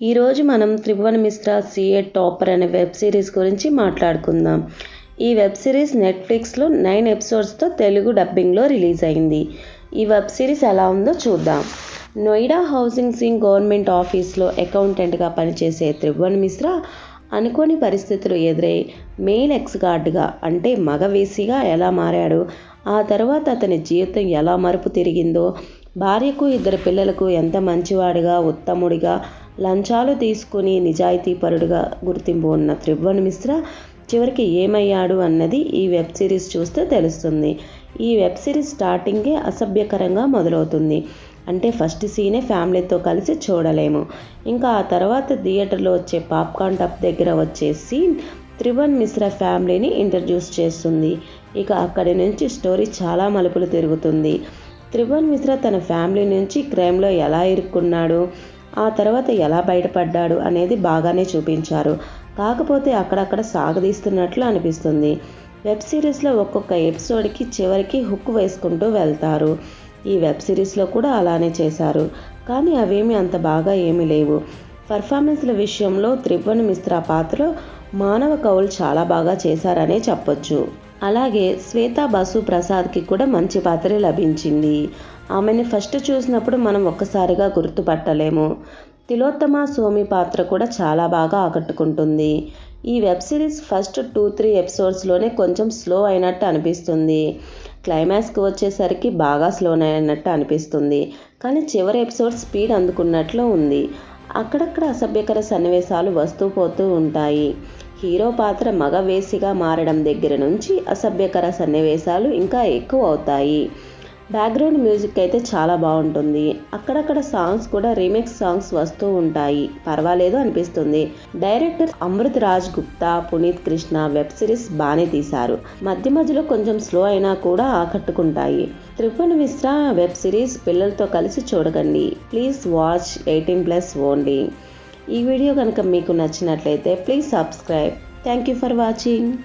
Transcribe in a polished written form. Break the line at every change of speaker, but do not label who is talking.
ఈరోజు మనం Tribhuvan Mishra CA topper అనే వెబ్ సిరీస్ గురించి మాట్లాడుకుందాం. ఈ వెబ్ సిరీస్ నెట్ఫ్లిక్స్లో 9 ఎపిసోడ్స్తో తెలుగు డబ్బింగ్లో రిలీజ్ అయింది. ఈ వెబ్ సిరీస్ ఎలా ఉందో చూద్దాం. నోయిడా హౌసింగ్ సింగ్ గవర్నమెంట్ ఆఫీస్లో అకౌంటెంట్గా పనిచేసే త్రిభువన్ మిశ్రా అనుకోని పరిస్థితులు ఎదురై మెయిల్ ఎక్స్ గార్డ్గా అంటే మగవేసిగా ఎలా మారాడు, ఆ తర్వాత అతని జీవితం ఎలా మలుపు తిరిగిందో, భార్యకు 2 పిల్లలకు ఎంత మంచివాడిగా, ఉత్తముడిగా, లంచాలు తీసుకుని నిజాయితీపరుడుగా గుర్తింపు ఉన్న త్రిభువన్ మిశ్రా చివరికి ఏమయ్యాడు అన్నది ఈ వెబ్ సిరీస్ చూస్తే తెలుస్తుంది. ఈ వెబ్ సిరీస్ స్టార్టింగే అసభ్యకరంగా మొదలవుతుంది. అంటే ఫస్ట్ సీనే ఫ్యామిలీతో కలిసి చూడలేము. ఇంకా ఆ తర్వాత థియేటర్లో వచ్చే పాప్కార్న్ టప్ దగ్గర వచ్చే సీన్ త్రిభువన్ మిశ్రా ఫ్యామిలీని ఇంట్రడ్యూస్ చేస్తుంది. ఇక అక్కడి నుంచి స్టోరీ చాలా మలుపులు తిరుగుతుంది. త్రిభువన్ మిశ్రా తన ఫ్యామిలీ నుంచి క్రైమ్లో ఎలా ఇరుక్కున్నాడు, ఆ తర్వాత ఎలా బయటపడ్డాడు అనేది బాగానే చూపించారు. కాకపోతే అక్కడక్కడ సాగదీస్తున్నట్లు అనిపిస్తుంది. వెబ్ సిరీస్లో ఒక్కొక్క ఎపిసోడ్కి చివరికి హుక్ వేసుకుంటూ వెళ్తారు. ఈ వెబ్ సిరీస్లో కూడా అలానే చేశారు. కానీ అవేమీ అంత బాగా ఏమీ లేవు. పర్ఫార్మెన్స్ల విషయంలో త్రిభువన్ మిశ్రా పాత్రలో మానవ కౌల్ చాలా బాగా చేశారనే చెప్పొచ్చు. అలాగే శ్వేతా బసు ప్రసాద్కి కూడా మంచి పాత్ర లభించింది. ఆమెని ఫస్ట్ చూసినప్పుడు మనం ఒక్కసారిగా గుర్తుపట్టలేము. తిలోత్తమ సోమి పాత్ర కూడా చాలా బాగా ఆకట్టుకుంటుంది. ఈ వెబ్ సిరీస్ ఫస్ట్ 2-3 ఎపిసోడ్స్లోనే కొంచెం స్లో అయినట్టు అనిపిస్తుంది. క్లైమాక్స్కి వచ్చేసరికి బాగా స్లో అయినట్టు అనిపిస్తుంది. కానీ చివరి ఎపిసోడ్ స్పీడ్ అందుకున్నట్లు ఉంది. అక్కడక్కడ అసభ్యకర సన్నివేశాలు వస్తూ పోతూ ఉంటాయి. హీరో పాత్ర మగవేసిగా మారడం దగ్గర నుంచి అసభ్యకర సన్నివేశాలు ఇంకా ఎక్కువ అవుతాయి. బ్యాక్గ్రౌండ్ మ్యూజిక్ అయితే చాలా బాగుంటుంది. అక్కడక్కడ సాంగ్స్ కూడా రీమిక్స్ సాంగ్స్ వస్తూ ఉంటాయి. పర్వాలేదు అనిపిస్తుంది. Director Amrit Raj Gupta, Puneet Krishna web series బాగానే తీశారు. మధ్య మధ్యలో కొంచెం స్లో అయినా కూడా ఆకట్టుకుంటాయి. త్రిభువన్ మిశ్రా వెబ్ సిరీస్ పిల్లలతో కలిసి చూడకండి. Please watch 18+ only. ఈ వీడియో కనుక మీకు నచ్చినట్లయితే please subscribe. Thank you for watching.